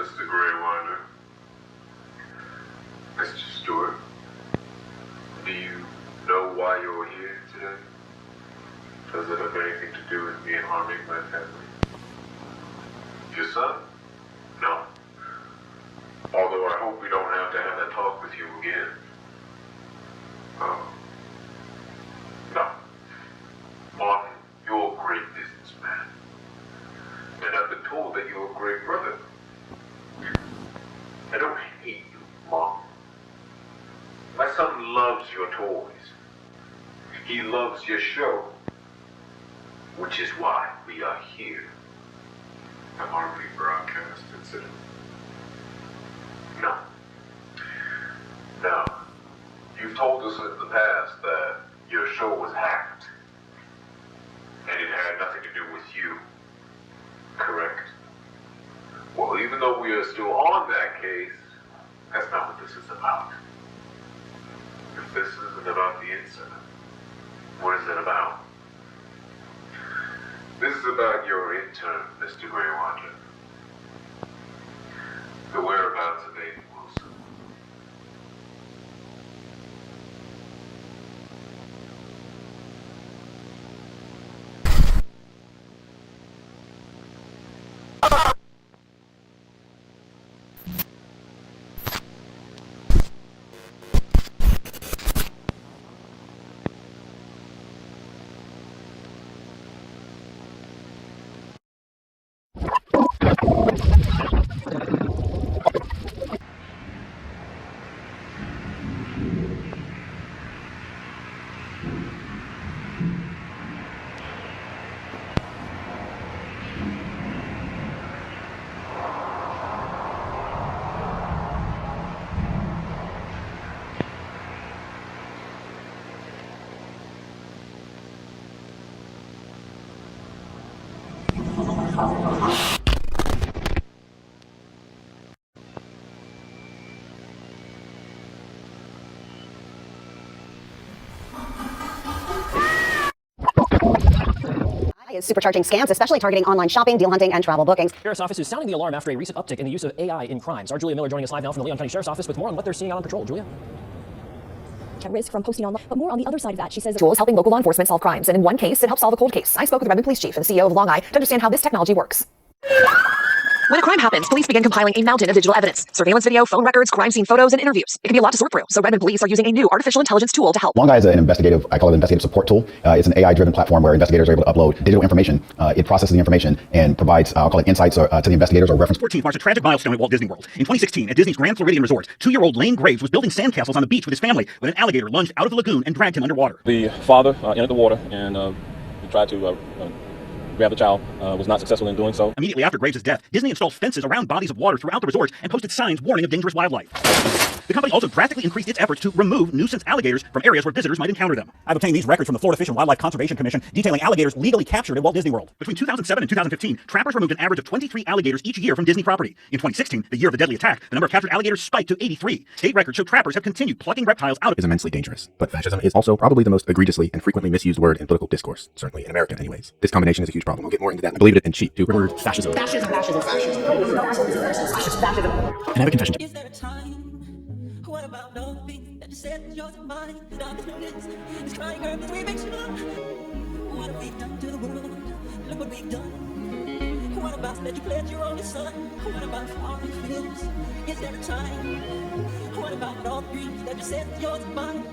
Mr. Greywinder. Mr. Stewart, do you know why you're here today? Does it have anything to do with me and harming my family? Your son? No. Although I hope we don't have to have that talk with you again. No. Martin, you're a great businessman. And I've been told that you're a great brother. I don't hate you, Mom. My son loves your toys. He loves your show. Which is why we are here. The Harmony broadcast incident? No. Now, you've told us in the past that your show was hacked. And it had nothing to do with you. Correct? Well, even though we are still on that case, that's not what this is about. If this isn't about the incident, what is it about? This is about your intern, Mr. Greywinder. The whereabouts of Aiden Wilson. Is supercharging scams, especially targeting online shopping, deal hunting, and travel bookings. Sheriff's Office is sounding the alarm after a recent uptick in the use of AI in crimes. Our Julia Miller joining us live now from the Leon County Sheriff's Office with more on what they're seeing out on patrol. Julia? At risk from posting online, but more on the other side of that. She says Tools helping local law enforcement solve crimes, and in one case, it helped solve a cold case. I spoke with the Redmond Police Chief and CEO of Long Eye to understand how this technology works. When a crime happens, police begin compiling a mountain of digital evidence: surveillance video, phone records, crime scene photos, and interviews. It can be a lot to sort through, so Redmond Police are using a new artificial intelligence tool to help. Long Eye is an investigative, I call it an investigative support tool. It's an AI-driven platform where investigators are able to upload digital information. It processes the information and provides, I'll call it insights to the investigators or reference. 14th marks a tragic milestone at Walt Disney World. In 2016, at Disney's Grand Floridian Resort, 2-year-old Lane Graves was building sandcastles on the beach with his family when an alligator lunged out of the lagoon and dragged him underwater. The father entered the water and tried to grab the child, was not successful in doing so. Immediately after Graves' death, Disney installed fences around bodies of water throughout the resort and posted signs warning of dangerous wildlife. The company also drastically increased its efforts to remove nuisance alligators from areas where visitors might encounter them. I've obtained these records from the Florida Fish and Wildlife Conservation Commission detailing alligators legally captured at Walt Disney World. Between 2007 and 2015, trappers removed an average of 23 alligators each year from Disney property. In 2016, the year of the deadly attack, the number of captured alligators spiked to 83. State records show trappers have continued plucking reptiles out of... is immensely dangerous, but fascism is also probably the most egregiously and frequently misused word in political discourse, certainly in America anyways. This combination is a huge problem. We'll get more into that. I believe it and cheat to word fascism. Fascism. And I have a confession to... Is there a time? What about all the things that you said in yours and mine? The darkest moments, it's crying earth as we make sure. What have we done to the world? Look what we've done. What about that you pledged your only son? What about foreign fields? Is there a time? What about all the dreams that you said in yours and mine?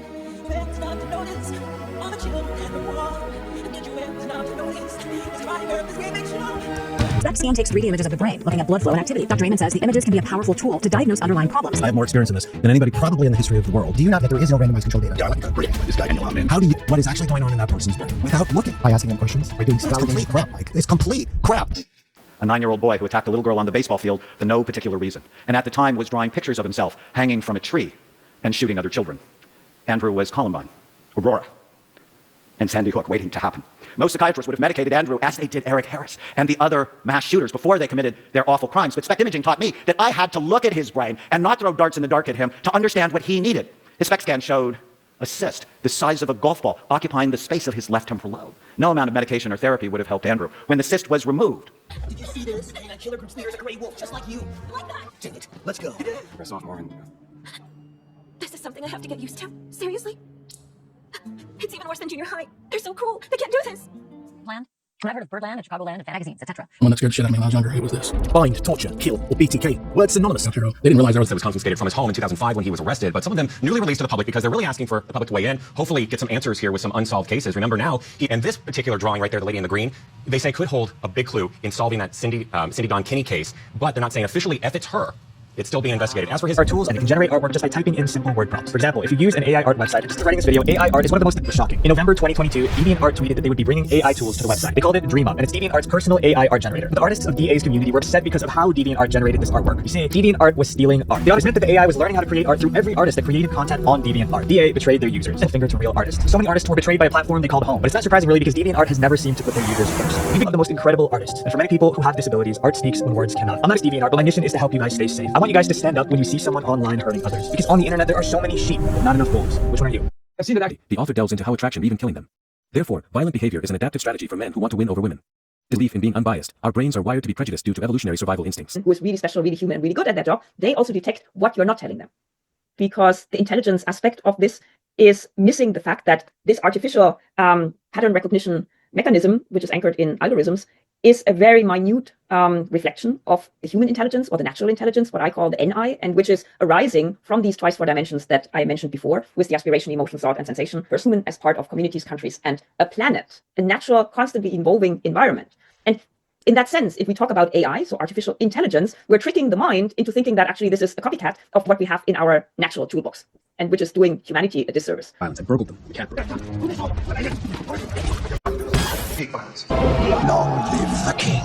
You ever start to notice all the children in the war? Did you ever start to notice it's crying earth as we make sure? SPECT scan takes 3D images of the brain, looking at blood flow and activity. Dr. Raymond says the images can be a powerful tool to diagnose underlying problems. I have more experience in this than anybody probably in the history of the world. Do you not that there is no randomized control data? Yeah, this guy, man. How do you, what is actually going on in that person's brain without looking? By asking them questions? By doing complete crap, Mike. It's complete crap. A 9-year-old boy who attacked a little girl on the baseball field for no particular reason, and at the time was drawing pictures of himself hanging from a tree and shooting other children. Andrew was Columbine, Aurora, and Sandy Hook waiting to happen. Most psychiatrists would have medicated Andrew as they did Eric Harris and the other mass shooters before they committed their awful crimes. But SPECT imaging taught me that I had to look at his brain and not throw darts in the dark at him to understand what he needed. His SPECT scan showed a cyst the size of a golf ball occupying the space of his left temporal lobe. No amount of medication or therapy would have helped Andrew. When the cyst was removed, Did you see this? A killer group leader is a gray wolf, just like you. Like that. Dang it. Let's go. Press off, Morgan. This is something I have to get used to. Seriously? It's even worse than junior high. They're so cruel. They can't do this. Land? When I heard of Birdland and Chicagoland and fan magazines, etc. One that scared the shit out of me when I was younger, it was this. Bind, torture, kill, or BTK. Words synonymous. They didn't realize there was That was confiscated from his home in 2005 when he was arrested, but some of them newly released to the public because they're really asking for the public to weigh in, hopefully get some answers here with some unsolved cases. Remember now, and this particular drawing right there, the lady in the green, they say could hold a big clue in solving that Cindy Dawn Kinney case, but they're not saying officially if it's her. It's still being investigated. As for his tools, and it can generate artwork just by typing in simple word prompts. For example, if you use an AI art website, just writing this video, AI art is one of the most shocking. In November 2022, DeviantArt tweeted that they would be bringing AI tools to the website. They called it DreamUp, and it's DeviantArt's personal AI art generator. The artists of DA's community were upset because of how DeviantArt generated this artwork. You see, DeviantArt was stealing art. The artist meant that the AI was learning how to create art through every artist that created content on DeviantArt. DA betrayed their users and fingered to real artists. So many artists were betrayed by a platform they called home. But it's not surprising really because DeviantArt has never seemed to put their users first. Even the most incredible artists. And for many people who have disabilities, art speaks when words cannot. I'm not DeviantArt, but my mission is to help you guys stay safe. I want you guys to stand up when you see someone online hurting others. Because on the internet there are so many sheep, but not enough wolves. Which one are you? I've seen it. The author delves into how attraction, even killing them. Therefore, violent behavior is an adaptive strategy for men who want to win over women. Belief in being unbiased. Our brains are wired to be prejudiced due to evolutionary survival instincts. Who is really special, really human, and really good at their job, they also detect what you're not telling them. Because the intelligence aspect of this is missing the fact that this artificial pattern recognition mechanism, which is anchored in algorithms, is a very minute reflection of the human intelligence or the natural intelligence, what I call the NI, and which is arising from these twice four dimensions that I mentioned before, with the aspiration, emotion, thought, and sensation, for human as part of communities, countries, and a planet, a natural, constantly evolving environment. And in that sense, if we talk about AI, so artificial intelligence, we're tricking the mind into thinking that actually this is a copycat of what we have in our natural toolbox, and which is doing humanity a disservice. Violence. I burgled them. We can't. Hate violence. Long live the king.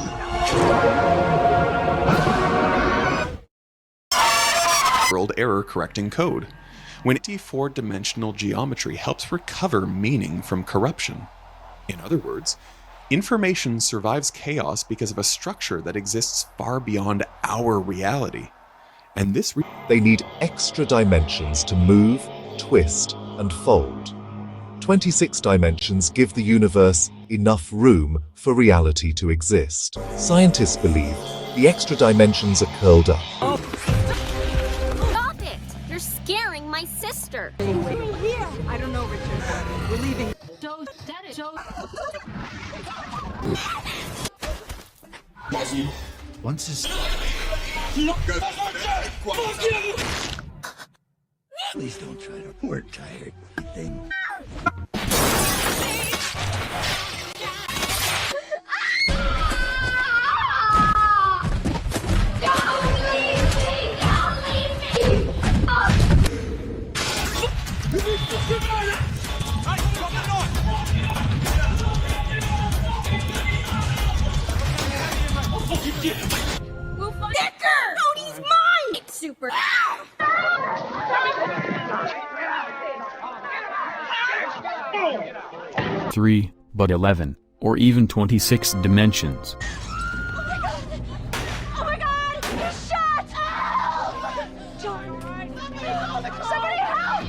World error correcting code. When four-dimensional geometry helps recover meaning from corruption. In other words, information survives chaos because of a structure that exists far beyond our reality. And this they need extra dimensions to move, twist, and fold. 26 dimensions give the universe enough room for reality to exist. Scientists believe the extra dimensions are curled up. Stop it! You're scaring my sister. We're here. I don't know, Richard. We're leaving. Joe, Once is... Please don't try to. We're tired. Thing. We'll find Dicker! Oh, he's mine! It's super. 3, but 11, or even 26 dimensions. Oh my god! He's shot! Help! John, somebody help!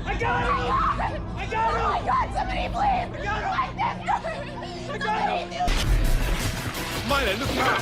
I got him! I got him! Oh my god, somebody please! I got him! Somebody do Mine, look out!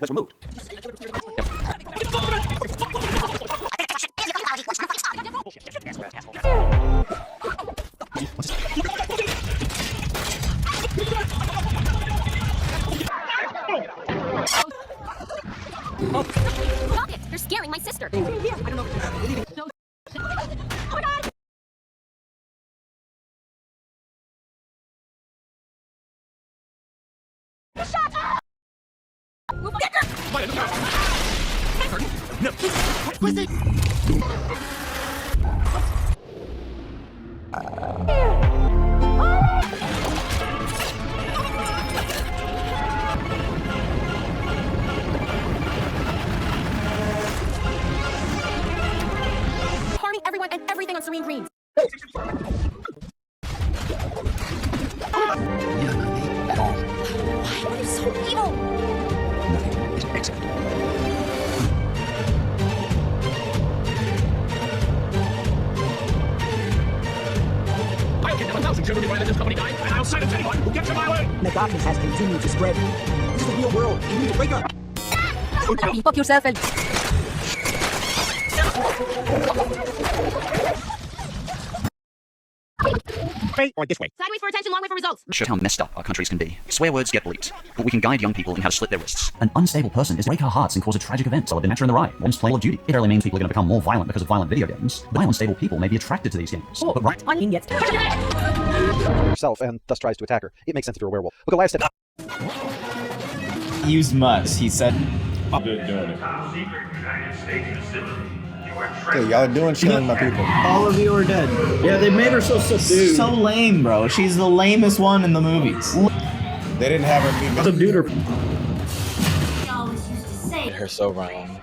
Let's removed. Stop it! You're scaring my sister. No. What's it? Harming everyone and everything on Serene Greens. Why are you so evil? Nothing is acceptable. I'll get 1,000 children before I let this company die, and I'll silence anyone who gets in my way. The darkness has continued to spread. This is the real world. You need to wake up. Beef up yourself and... Or this way. Sideways for attention, long way for results. Show how messed up our countries can be. Swear words get bleeped, but we can guide young people in how to slit their wrists. An unstable person is break our hearts and cause a tragic event. So the Natural in the Rye, one's Call of Duty. It only means people are going to become more violent because of violent video games. But unstable people may be attracted to these games. Oh, but right. Onion gets... Herself and thus tries to attack her. It makes sense if you're a werewolf. But Goliath stepped Used must, he said. Hey, y'all doing shit on my people. All of you are dead. Yeah, they made her so subdued. So lame, bro. She's the lamest one in the movies. They didn't have her be subdued her. Her so wrong.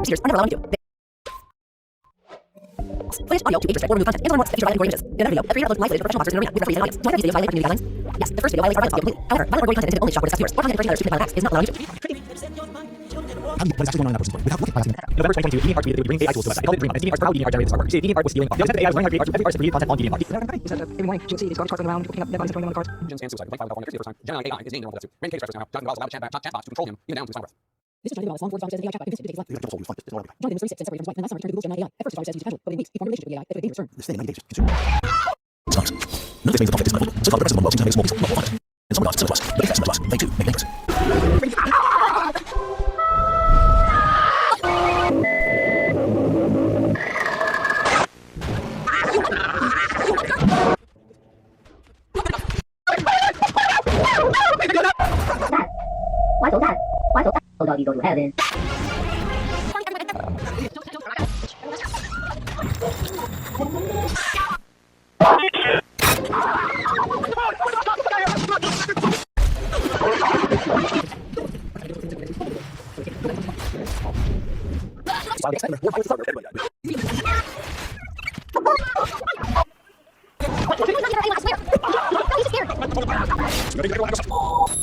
Here's I never allowed you to. Footage, audio, to age restrict or remove content, and learn more special violent images. In another video, every upload live footage for professional monsters in the arena with referees and audience. Do either of these videos violate community guidelines? Yes, the first video violates our violence completely. However, violent or gory content intended only to shock or disgust viewers, or content encouraging others to commit violent acts is not allowed on YouTube. What is actually going on in that person's brain? Without looking past In November 2022, DeviantArt tweeted they would bring AI tools to the website. They called it DreamUp, and DeviantArt proud DeviantArt generated this artwork. You see, DeviantArt was stealing art. The attempt that AI was learning how to create art, every artist created content on DeviantArt. He said that every morning she'll see these garbage carts running around, picking up dead bodies and throwing them on the carts. Jim scans suicide. Like file California for the first time. Gemini AI is named in one of that too. Random case reference now. Jonathan Goss allowed chatbots to control him, even down to his final breath. This is Jonathan Wallace, long forward says the AI chatbot convinced him to take his life. Jonathan was 36 and separated from his wife, and last summer returned to Google's Gemini AI. At first, his daughter says he's casual, but within weeks, he formed a relationship with the AI that could have a dangerous turn. This thing in 90 days. Sucks. None of this means the conflict is unavoidable. So far, the rest of the world seems to have made small pieces of it. And some regards, similar to us. But they similar to us. They too make things. Why so sad? Why so sad? Oh, doggy, go to heaven.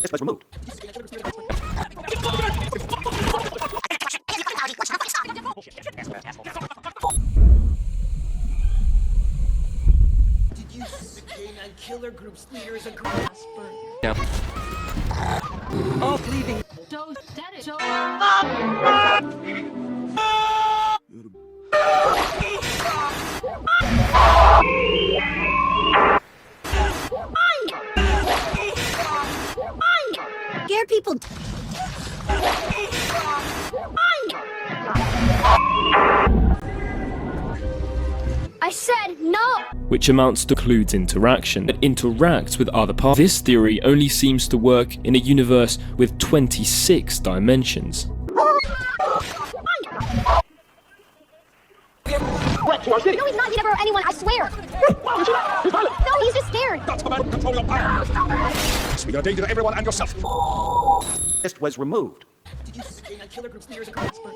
This was removed. Did you the canine killer group's leader is a grasper? Yeah. Oh, leaving. So static. So. Scare people. I said no! Which amounts to includes interaction that interacts with other parts. This theory only seems to work in a universe with 26 dimensions. No, he's not. He never hurt anyone, I swear! No, he's just scared! Control your power! Speak of danger to everyone and yourself. This was removed. Did you the canine killer group's leader is a grasper?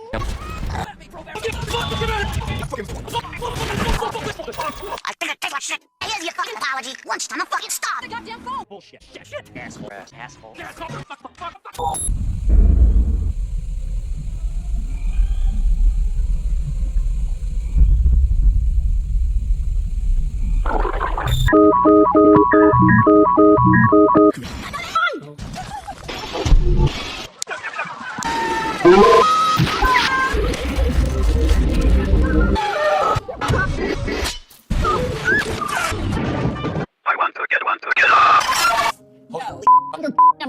I think it tastes like shit. Here's your fucking apology. Lunchtime, I'm fucking starving. Goddamn phone! Bullshit. Shit. Asshole. Asshole.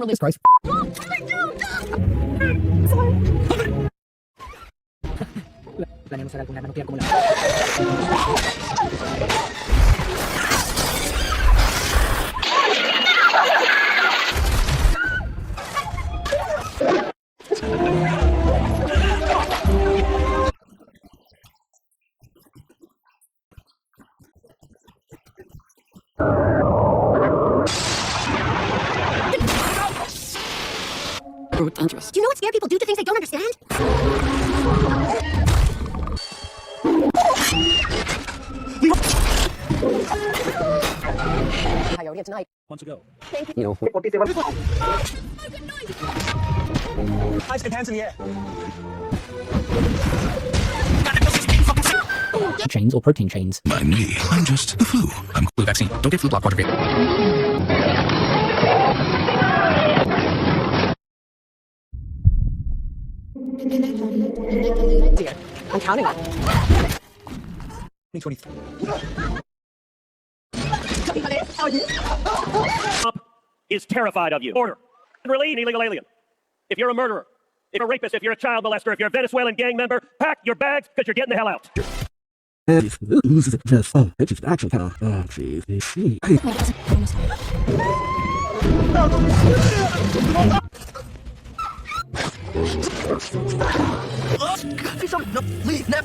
Jesus Christ. Planeamos hacer alguna manopla como Dangerous. Do you know what scared people do to things they don't understand? Coyote tonight. Months ago. Thank you. You know. Eyes and hands in the air. Chains or protein chains. By me, I'm just the flu. I'm flu vaccine. Don't get flu block water. Dear, I'm counting on 2023. Trump is terrified of you. Order. Release an illegal alien. If you're a murderer, if you're a rapist, if you're a child molester, if you're a Venezuelan gang member, pack your bags because you're getting the hell out. Leave now.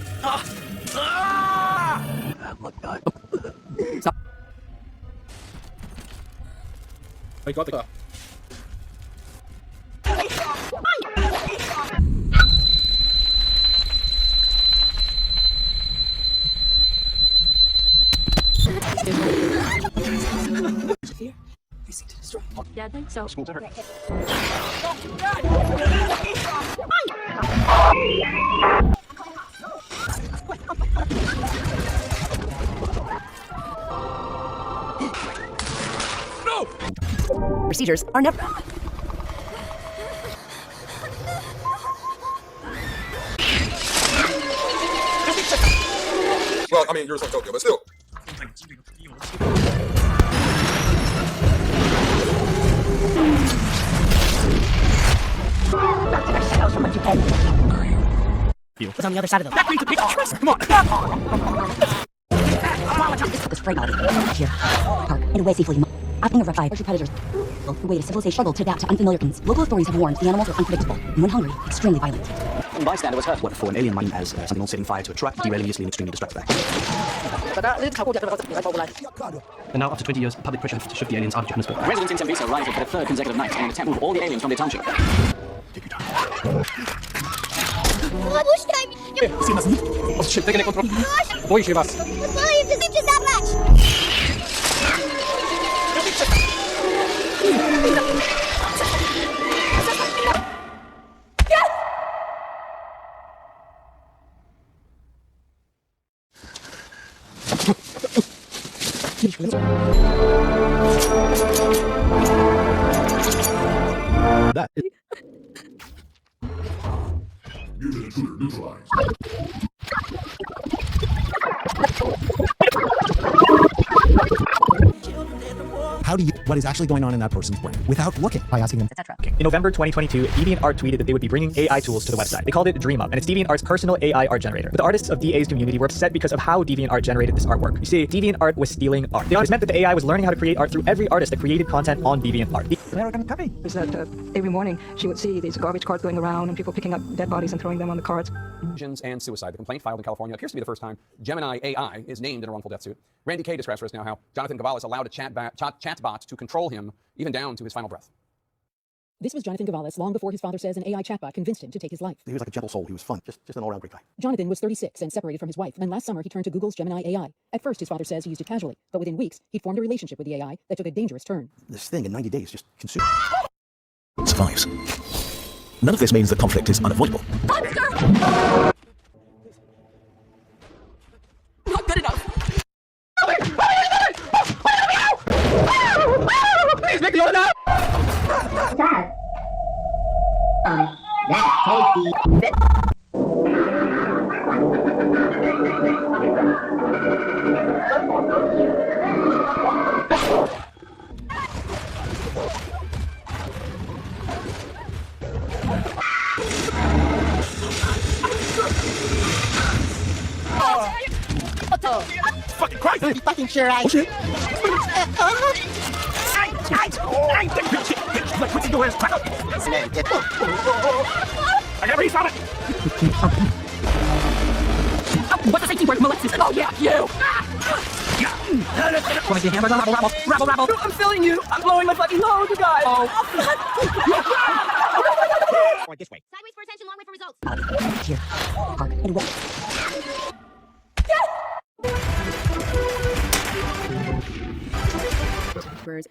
Stop. I got the car. Fear. They seem to destroy. Yeah, I think so. School to her. Procedures are never. Well, I mean, you're from Tokyo, but still. It's on the other side of them. That means a big trust. Come on. This spray body. Here. Park. Get away safely. Acting of reptile or predators. The way to civilization struggle to adapt to unfamiliar conditions. Local authorities have warned the animals are unpredictable, and when hungry, extremely violent. One bystander was hurt. What for an alien might as something setting fire to a truck, derailing usefully and extremely destructive act. And now, after 20 years, public pressure to shift the aliens out of Johannesburg. Residents in Tembisa rioted for the third consecutive night in an attempt to move all the aliens from their township. Czekaj, kontrol. Boi się was. That. How do you what is actually going on in that person's brain without looking by asking them, etc. In November 2022, DeviantArt tweeted that they would be bringing AI tools to the website. They called it DreamUp, and it's DeviantArt's personal AI art generator. But the artists of DA's community were upset because of how DeviantArt generated this artwork. You see, DeviantArt was stealing art. This meant that the AI was learning how to create art through every artist that created content on DeviantArt. American copy is that every morning she would see these garbage carts going around and people picking up dead bodies and throwing them on the carts. And suicide. The complaint filed in California appears to be the first time Gemini AI is named in a wrongful death suit. Randy Kay describes for us now how Jonathan Gavalis allowed a chatbot to control him, even down to his final breath. This was Jonathan Gavalis long before his father says an AI chatbot convinced him to take his life. He was like a gentle soul. He was fun. Just an all-around great guy. Jonathan was 36 and separated from his wife, and last summer he turned to Google's Gemini AI. At first, his father says he used it casually, but within weeks, he formed a relationship with the AI that took a dangerous turn. This thing in 90 days just consumed. Survives. None of this means that conflict is unavoidable. Not good enough. Please make the order now! Fucking Christ! You fucking sure I... Oh shit! What's he doing? I gotta read it! What's the safety word? Molestus. Oh yeah, you! Want to hammer? Rabble. I'm filling you. I'm blowing my fucking load, you guys. Oh. Or this way. Sideways for attention, long way for results. Here. Park. And walk.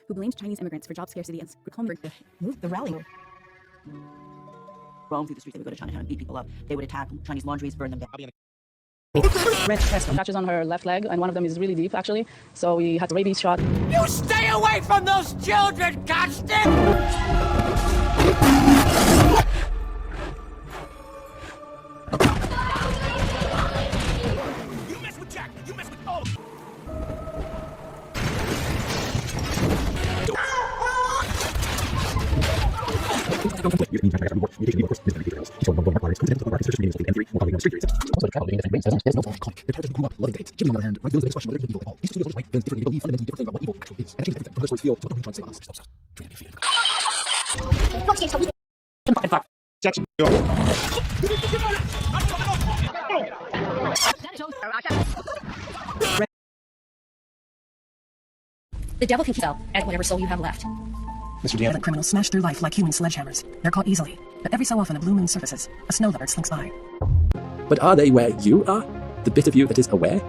Who blamed Chinese immigrants for job scarcity and Move the rally. Roam through the streets, they would go to Chinatown and beat people up. They would attack Chinese laundries, burn them down. scratches on her left leg, and one of them is really deep, actually. So we had a rabies shot. You stay away from those children, Constant! The devil can sell at whatever soul you have left. Mr. Deanne. The criminals smash through life like human sledgehammers. They're caught easily, but every so often a blue moon surfaces. A snow leopard slinks by. But are they where you are? The bit of you that is aware?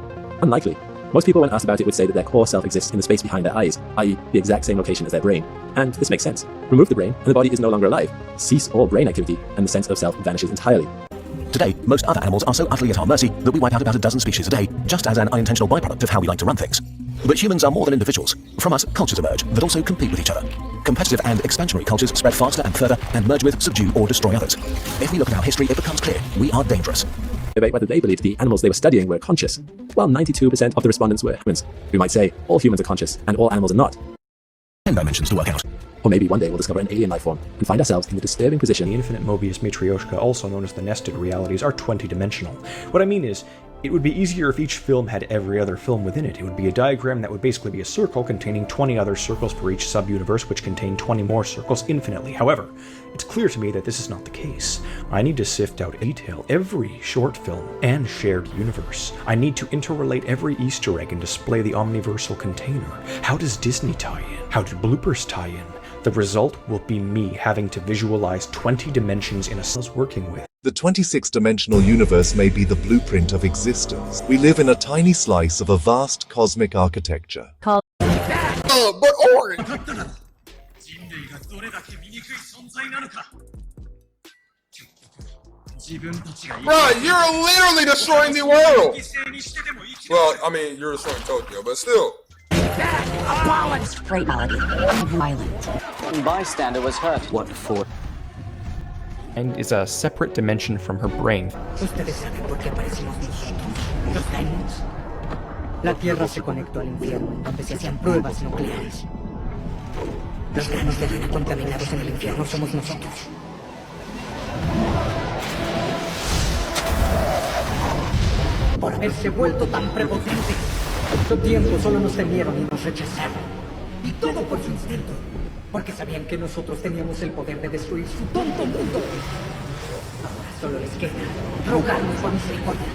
Unlikely. Most people, when asked about it, would say that their core self exists in the space behind their eyes, i.e. the exact same location as their brain. And this makes sense. Remove the brain, and the body is no longer alive. Cease all brain activity, and the sense of self vanishes entirely. Today, most other animals are so utterly at our mercy that we wipe out about a dozen species a day, just as an unintentional byproduct of how we like to run things. But humans are more than individuals. From us, cultures emerge that also compete with each other. Competitive and expansionary cultures spread faster and further and merge with, subdue, or destroy others. If we look at our history, it becomes clear we are dangerous. Debate whether they believed the animals they were studying were conscious, while 92% of the respondents were humans. We might say all humans are conscious and all animals are not. 10 dimensions to work out. Or maybe one day we'll discover an alien life form and find ourselves in the disturbing position. The infinite Mobius matryoshka, also known as the nested realities, are 20-dimensional. What I mean is, it would be easier if each film had every other film within it. It would be a diagram that would basically be a circle containing 20 other circles for each sub-universe, which contain 20 more circles infinitely. However, it's clear to me that this is not the case. I need to sift out in detail every short film and shared universe. I need to interrelate every Easter egg and display the omniversal container. How does Disney tie in? How do bloopers tie in? The result will be me having to visualize 20 dimensions in a cell's working with. The 26-dimensional universe may be the blueprint of existence. We live in a tiny slice of a vast cosmic architecture. But Orange! Right, you're literally destroying the world! Well, I mean, you're destroying Tokyo, but still. Great melody. Violent. One bystander was hurt. What for? And is a separate dimension from her brain. La Tierra se conectó al infierno en donde se hacían pruebas nucleares. Los granos de arena contaminados en el infierno somos nosotros. Por haberse vuelto tan prepotente, tanto tiempo solo nos temieron y nos rechazaron. Y todo por su instinto, porque sabían que nosotros teníamos el poder de destruir su tonto mundo. Ahora solo les queda rogarnos por misericordia.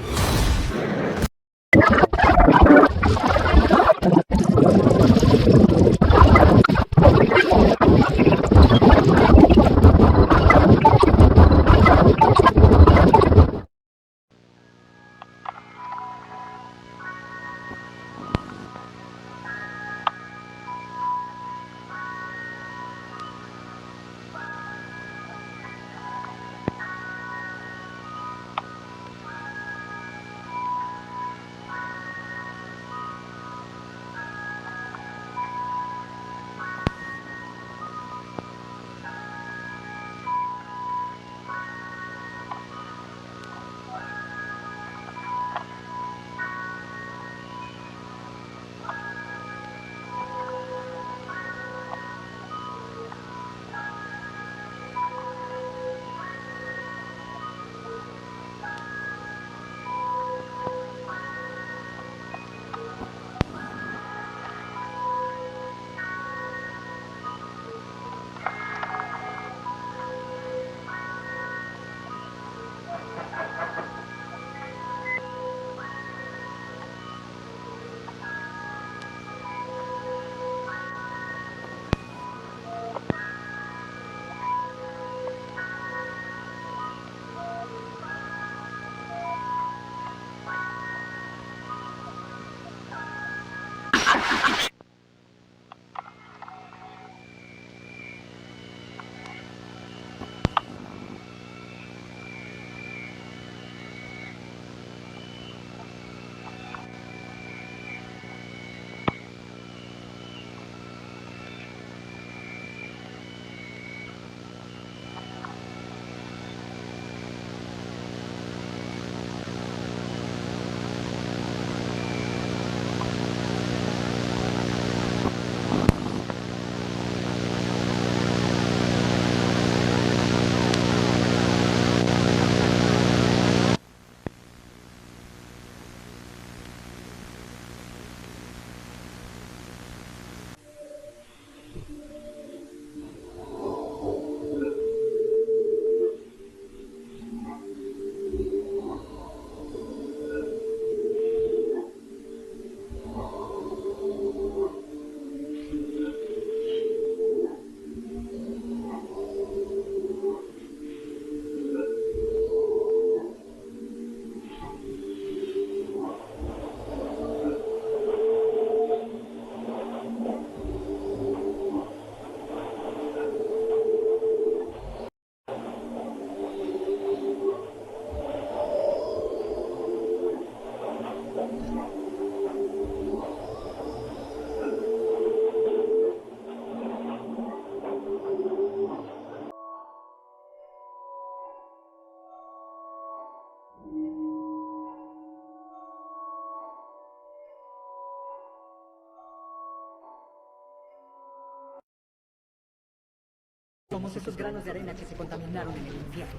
Somos esos granos de arena que se contaminaron en el infierno.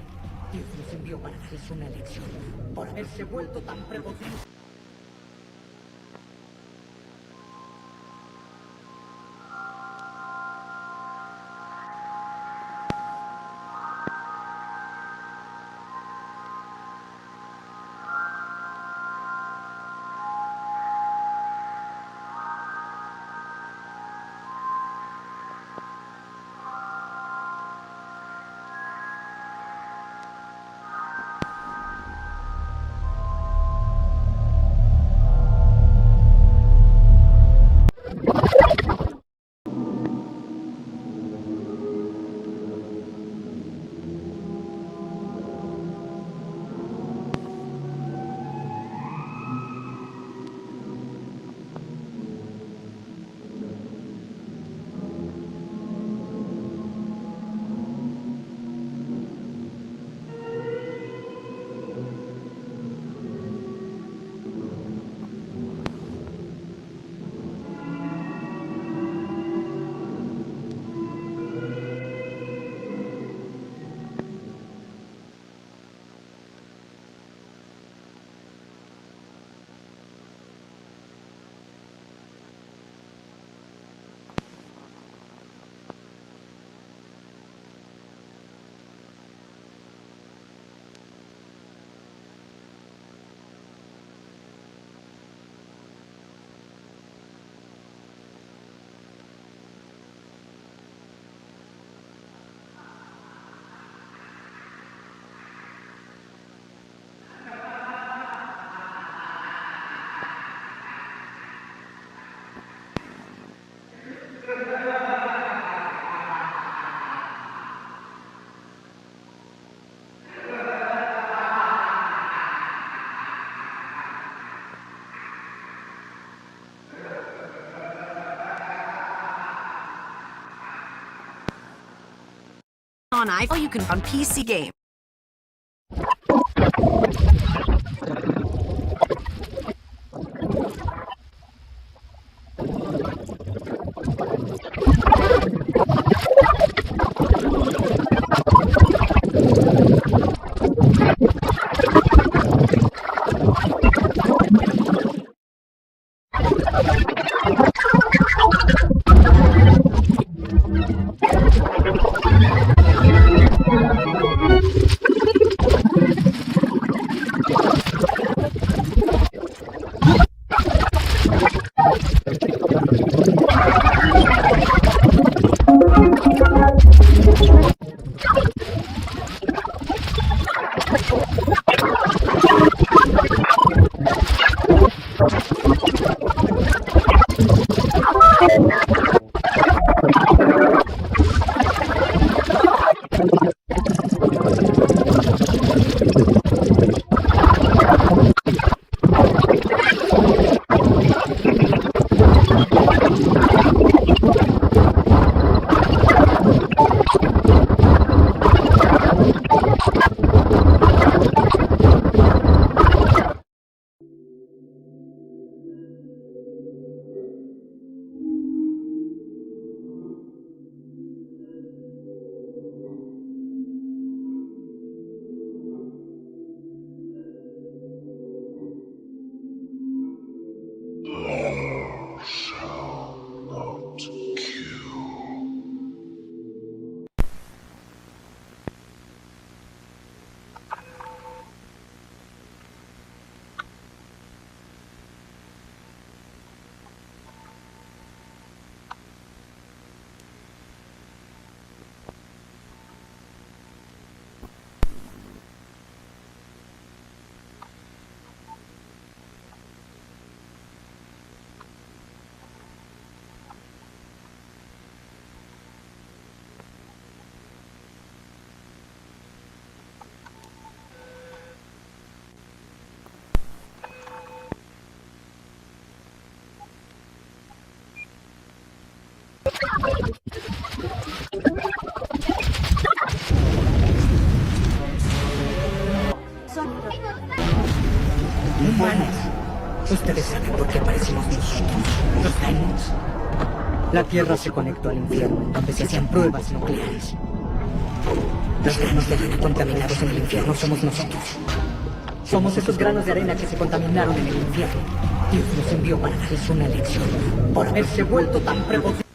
Dios nos envió para darles una lección por haberse vuelto tan prepotentes. On iPhone, you can on PC game. Humanos, ustedes saben por qué aparecimos nosotros, los demons. La Tierra se conectó al infierno, donde se hacían pruebas nucleares. Los granos de arena contaminados en el infierno somos nosotros. Somos esos granos de arena que se contaminaron en el infierno. Dios nos envió para darles una lección por haberse vuelto tan prepotentes.